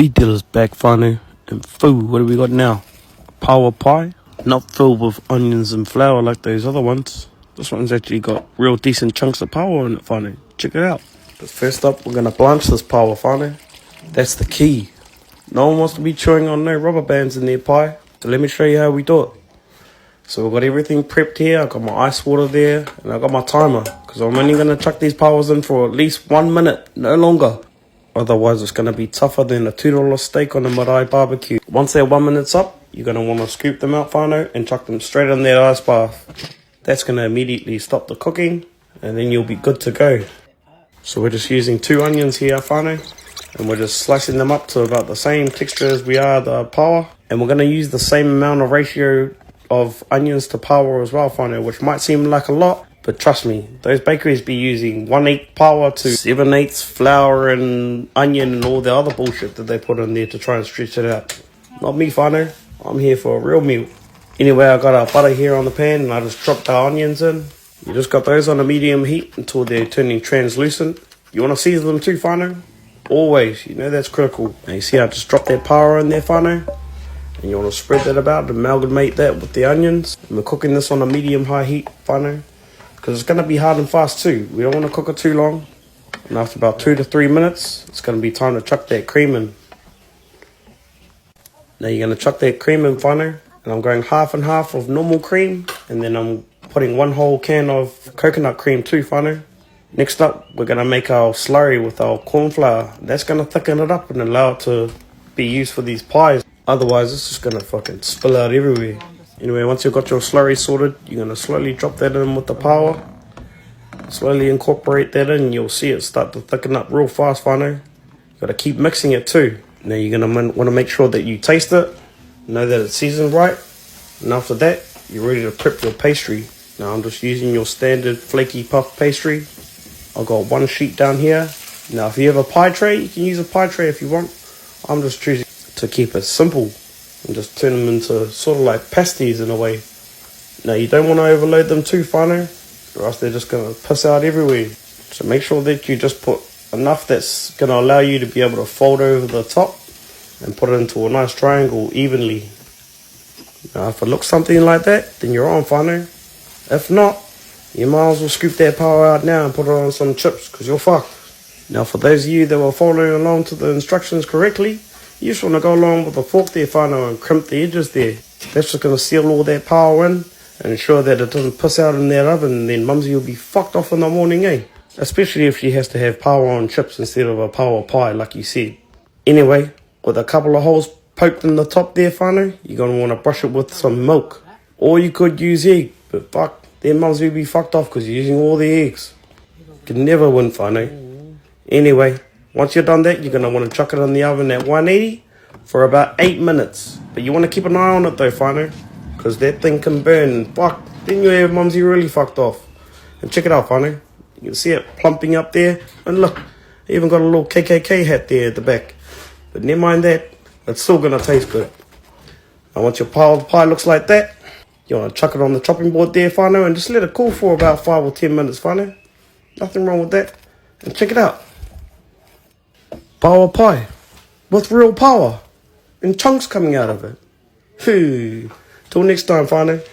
Feed dealer's back finally. And food, what do we got now? Pāua pie, not filled with onions and flour like those other ones. This one's actually got real decent chunks of pāua in it finally. Check it out. But first up, we're gonna blanch this pāua finally. That's the key. No one wants to be chewing on no rubber bands in their pie. So let me show you how we do it. So we've got everything prepped here. I've got my ice water there, and I've got my timer, because I'm only gonna chuck these pāuas in for at least 1 minute, no longer. Otherwise, it's going to be tougher than a $2 steak on a marae barbecue. Once they're 1 minute up, you're going to want to scoop them out, whānau, and chuck them straight in that ice bath. That's going to immediately stop the cooking, and then you'll be good to go. So we're just using 2 onions here, whānau, and we're just slicing them up to about the same texture as we are the pāua. And we're going to use the same amount of ratio of onions to pāua as well, whānau, which might seem like a lot. But trust me, those bakeries be using 1/8 pāua to 7/8 flour and onion and all the other bullshit that they put in there to try and stretch it out. Not me, whānau. I'm here for a real meal. Anyway, I got our butter here on the pan and I just dropped our onions in. You just got those on a medium heat until they're turning translucent. You want to season them too, whānau? Always, you know that's critical. Now you see I just dropped that pāua in there, whānau? And you want to spread that about, amalgamate that with the onions. And we're cooking this on a medium-high heat, whānau, because it's going to be hard and fast too. We don't want to cook it too long. And after about 2 to 3 minutes, it's going to be time to chuck that cream in. Now you're going to chuck that cream in, whānau. And I'm going half and half of normal cream. And then I'm putting 1 whole can of coconut cream too, whānau. Next up, we're going to make our slurry with our corn flour. That's going to thicken it up and allow it to be used for these pies. Otherwise, it's just going to fucking spill out everywhere. Anyway, once you've got your slurry sorted, you're going to slowly drop that in with the pāua. Slowly incorporate that in, you'll see it start to thicken up real fast, whānau. You've got to keep mixing it too. Now you're going to want to make sure that you taste it, know that it's seasoned right, and after that, you're ready to prep your pastry. Now I'm just using your standard flaky puff pastry. I've got 1 sheet down here. Now if you have a pie tray, you can use a pie tray if you want. I'm just choosing to keep it simple and just turn them into sort of like pasties in a way. Now you don't want to overload them too, whānau, or else they're just going to piss out everywhere. So make sure that you just put enough that's going to allow you to be able to fold over the top and put it into a nice triangle evenly. Now if it looks something like that, then you're on, whānau. If not, you might as well scoop that pāua out now and put it on some chips, because you're fucked. Now for those of you that were following along to the instructions correctly, you just want to go along with the fork there, whānau, and crimp the edges there. That's just going to seal all that pāua in and ensure that it doesn't piss out in that oven, and then mumsy will be fucked off in the morning, eh? Especially if she has to have pāua on chips instead of a pāua pie, like you said. Anyway, with a couple of holes poked in the top there, whānau, you're going to want to brush it with some milk. Or you could use egg, but fuck, then mumsy will be fucked off because you're using all the eggs. You can never win, whānau. Anyway, once you're done that, you're going to want to chuck it in the oven at 180 for about 8 minutes. But you want to keep an eye on it though, whānau, because that thing can burn. Fuck, then you have mumsy really fucked off. And check it out, whānau. You can see it plumping up there. And look, I even got a little KKK hat there at the back. But never mind that, it's still going to taste good. Now once your pie looks like that, you want to chuck it on the chopping board there, whānau, and just let it cool for about 5 or 10 minutes, whānau. Nothing wrong with that. And check it out. Pāua pie with real pāua and chunks coming out of it. Till next time, whānau.